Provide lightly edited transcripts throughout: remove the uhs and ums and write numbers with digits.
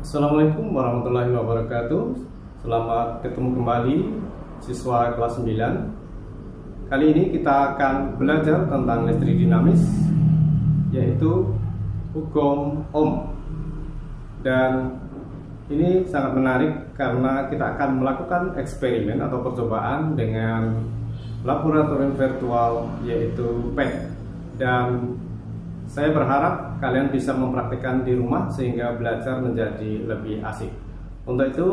Assalamualaikum warahmatullahi wabarakatuh. Selamat ketemu kembali siswa kelas 9. Kali ini kita akan belajar tentang listrik dinamis, yaitu hukum Ohm. Dan ini sangat menarik karena kita akan melakukan eksperimen atau percobaan dengan laboratorium virtual, yaitu PET. Dan saya berharap kalian bisa mempraktikkan di rumah sehingga belajar menjadi lebih asik. Untuk itu,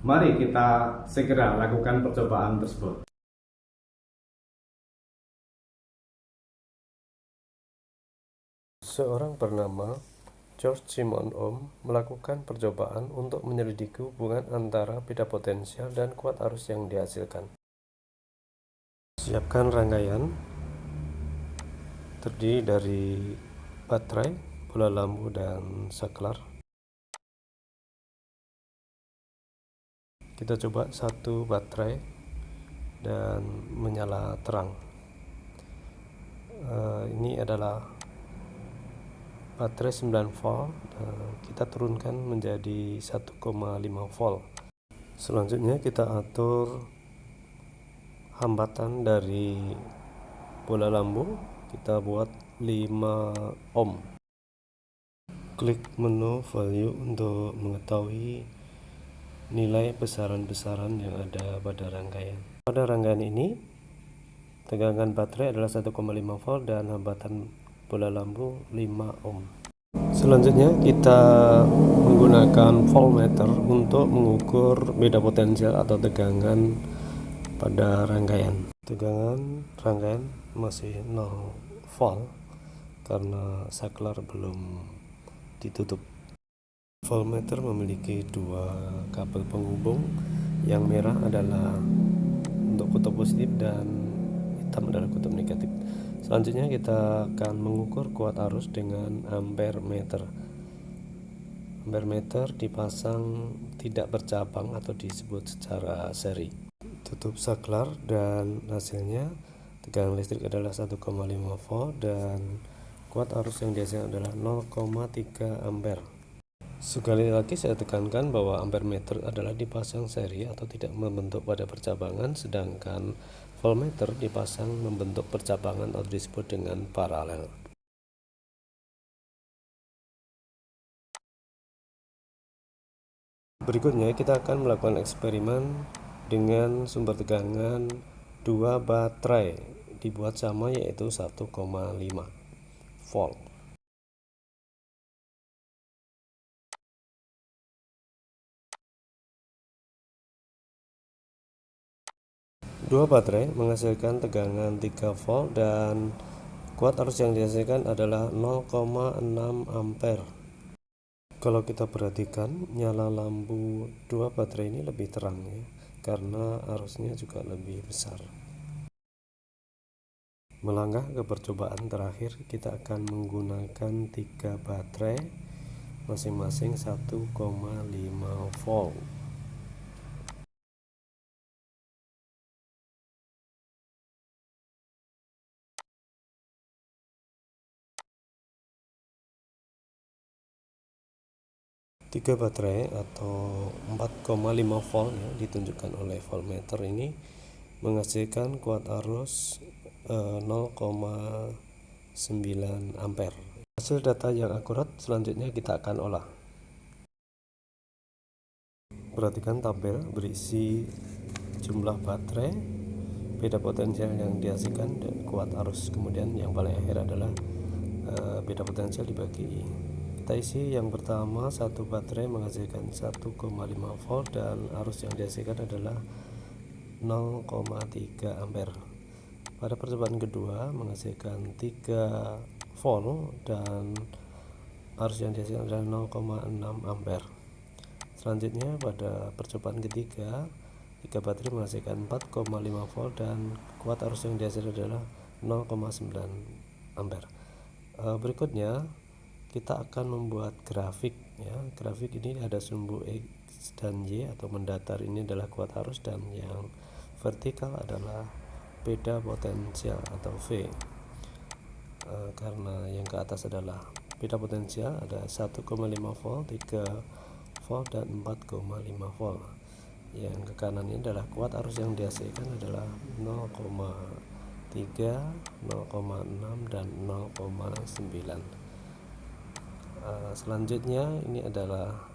mari kita segera lakukan percobaan tersebut. Seorang bernama George Simon Ohm melakukan percobaan untuk menyelidiki hubungan antara beda potensial dan kuat arus yang dihasilkan. Siapkan rangkaian terdiri dari baterai, bola lampu, dan saklar. Kita coba satu baterai dan menyala terang. Ini adalah baterai 9 volt. Kita turunkan menjadi 1,5 volt. Selanjutnya kita atur hambatan dari bola lampu, kita buat 5 ohm. Klik menu value untuk mengetahui nilai besaran-besaran yang ada pada rangkaian. Pada rangkaian ini, tegangan baterai adalah 1,5 volt dan hambatan bola lampu 5 ohm. Selanjutnya kita menggunakan voltmeter untuk mengukur beda potensial atau tegangan pada rangkaian. Tegangan rangkaian masih 0 volt karena saklar belum ditutup. Voltmeter memiliki dua kabel penghubung. Yang merah adalah untuk kutub positif dan hitam adalah kutub negatif. Selanjutnya kita akan mengukur kuat arus dengan ampere meter. Ampere meter dipasang tidak bercabang atau disebut secara seri. Tutup saklar dan hasilnya tegangan listrik adalah 1,5 volt dan kuat arus yang dihasilkan adalah 0,3 ampere. Sekali lagi saya tekankan bahwa ampere meter adalah dipasang seri atau tidak membentuk pada percabangan, sedangkan voltmeter dipasang membentuk percabangan atau disebut dengan paralel. Berikutnya kita akan melakukan eksperimen dengan sumber tegangan 2 baterai dibuat sama, yaitu 1,5 volt. Dua baterai menghasilkan tegangan 3 volt dan kuat arus yang dihasilkan adalah 0,6 ampere. Kalau kita perhatikan, nyala lampu dua baterai ini lebih terang ya, karena arusnya juga lebih besar. Melangkah ke percobaan terakhir, kita akan menggunakan 3 baterai masing-masing 1,5 volt. Tiga baterai atau 4,5 volt ya, ditunjukkan oleh voltmeter ini menghasilkan kuat arus 0,9 ampere. Hasil data yang akurat selanjutnya kita akan olah. Perhatikan tabel berisi jumlah baterai, beda potensial yang dihasilkan, dan kuat arus. Kemudian yang paling akhir adalah beda potensial dibagi. Kita isi yang pertama, satu baterai menghasilkan 1,5 volt dan arus yang dihasilkan adalah 0,3 ampere. Pada percobaan kedua menghasilkan 3 volt dan arus yang dihasilkan adalah 0,6 ampere. Selanjutnya pada percobaan ketiga, 3 baterai menghasilkan 4,5 volt dan kuat arus yang dihasilkan adalah 0,9 ampere. Berikutnya kita akan membuat grafik ya. Grafik ini ada sumbu X dan Y atau mendatar ini adalah kuat arus, dan yang vertikal adalah beda potensial atau V. Karena yang ke atas adalah beda potensial, ada 1,5 volt, 3 volt dan 4,5 volt. Yang ke kanan ini adalah kuat arus yang dihasilkan adalah 0,3, 0,6 dan 0,9. Selanjutnya ini adalah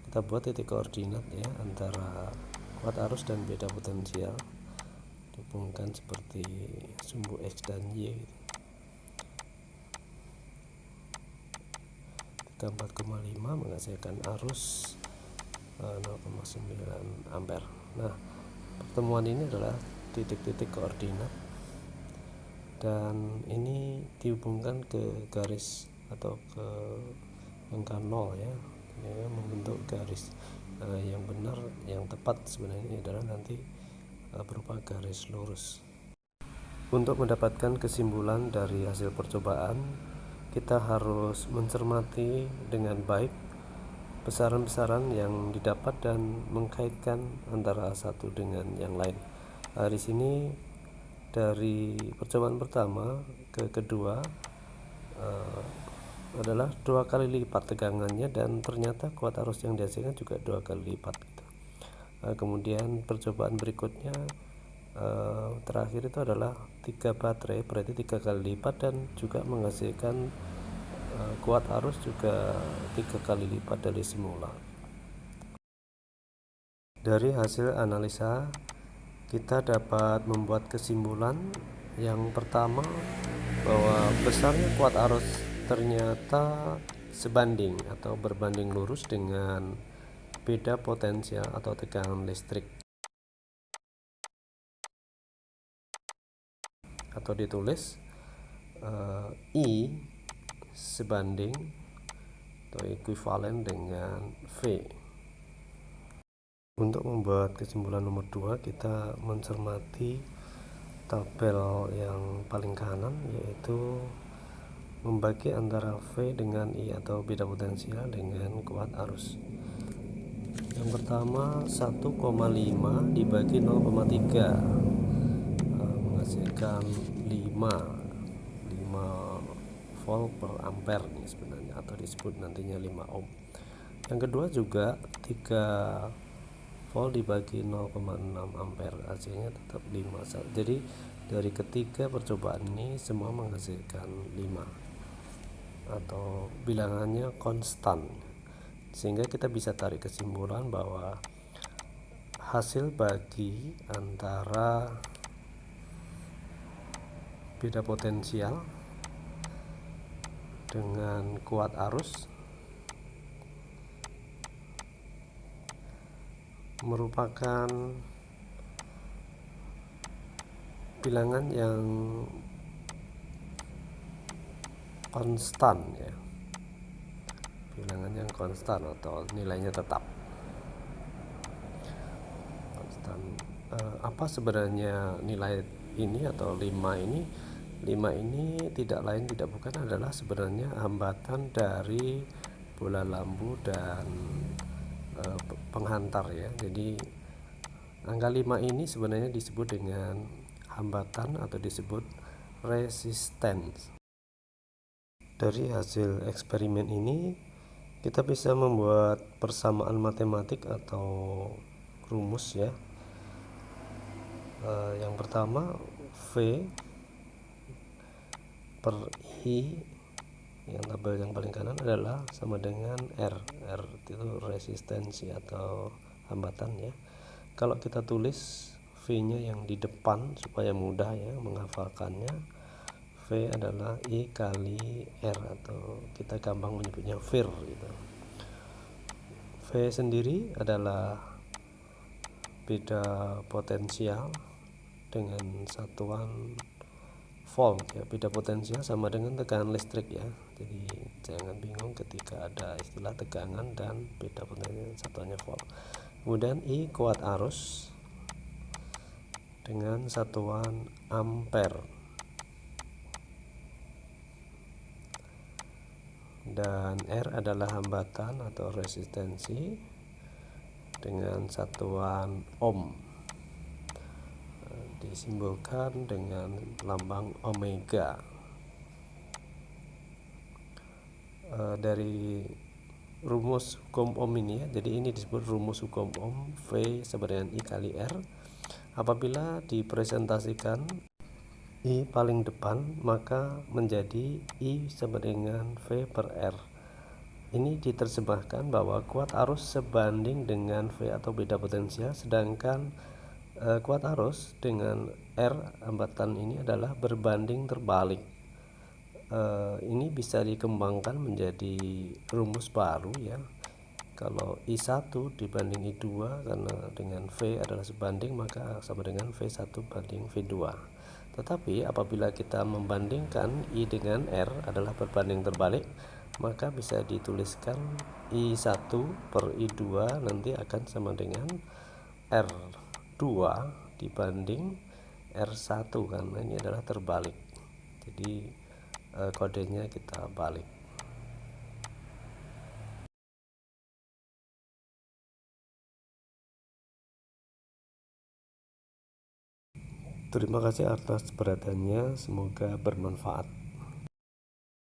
kita buat titik koordinat ya antara kuat arus dan beda potensial, dihubungkan seperti sumbu X dan Y gitu. Kita 4,5 menghasilkan arus 0,9 ampere. Nah, pertemuan ini adalah titik-titik koordinat dan ini dihubungkan ke garis atau ke angka 0 ya, membentuk garis. Yang benar, yang tepat sebenarnya adalah nanti berupa garis lurus. Untuk mendapatkan kesimpulan dari hasil percobaan, kita harus mencermati dengan baik besaran-besaran yang didapat dan mengkaitkan antara satu dengan yang lain. Di sini dari percobaan pertama ke kedua adalah 2 kali lipat tegangannya dan ternyata kuat arus yang dihasilkan juga 2 kali lipat gitu. Kemudian percobaan berikutnya terakhir itu adalah 3 baterai, berarti 3 kali lipat dan juga menghasilkan kuat arus juga 3 kali lipat dari semula. Dari hasil analisa kita dapat membuat kesimpulan yang pertama bahwa besarnya kuat arus ternyata sebanding atau berbanding lurus dengan beda potensial atau tegangan listrik, atau ditulis I sebanding atau ekuivalen dengan V. Untuk membuat kesimpulan nomor 2, kita mencermati tabel yang paling kanan, yaitu membagi antara V dengan I atau beda potensial dengan kuat arus. Yang pertama 1,5 dibagi 0,3 menghasilkan 5 volt per ampere nih sebenarnya, atau disebut nantinya 5 ohm. Yang kedua juga 3 volt dibagi 0,6 ampere, hasilnya tetap 5. Jadi dari ketiga percobaan ini semua menghasilkan 5 atau bilangannya konstan, sehingga kita bisa tarik kesimpulan bahwa hasil bagi antara beda potensial dengan kuat arus merupakan bilangan yang konstan ya, bilangan yang konstan atau nilainya tetap konstan. Apa sebenarnya nilai ini atau 5 ini? 5 ini tidak lain tidak bukan adalah sebenarnya hambatan dari bola lampu dan penghantar ya. Jadi angka 5 ini sebenarnya disebut dengan hambatan atau disebut resistance. Dari hasil eksperimen ini kita bisa membuat persamaan matematik atau rumus ya. Yang pertama, V per I yang tabel yang paling kanan adalah sama dengan R itu resistensi atau hambatan ya. Kalau kita tulis V nya yang di depan supaya mudah ya menghafalkannya, V adalah I kali R atau kita gampang menyebutnya VIR gitu. V sendiri adalah beda potensial dengan satuan volt ya. Beda potensial sama dengan tegangan listrik ya, jadi jangan bingung ketika ada istilah tegangan dan beda potensial satuannya volt. Kemudian I kuat arus dengan satuan ampere, dan R adalah hambatan atau resistensi dengan satuan ohm, disimbolkan dengan lambang omega. Dari rumus hukum Ohm ini ya. Jadi ini disebut rumus hukum Ohm, V sama dengan I kali R. Apabila dipresentasikan I paling depan, maka menjadi I sama dengan V per R. Ini diterjemahkan bahwa kuat arus sebanding dengan V atau beda potensial, sedangkan kuat arus dengan R hambatan ini adalah berbanding terbalik. Ini bisa dikembangkan menjadi rumus baru ya. Kalau I1 dibanding I2, karena dengan V adalah sebanding, maka sama dengan V1 banding V2. Tetapi apabila kita membandingkan I dengan R adalah berbanding terbalik, maka bisa dituliskan I1 per I2 nanti akan sama dengan R2 dibanding R1, karena ini adalah terbalik. Jadi kodenya kita balik. Terima kasih atas perhatiannya, semoga bermanfaat.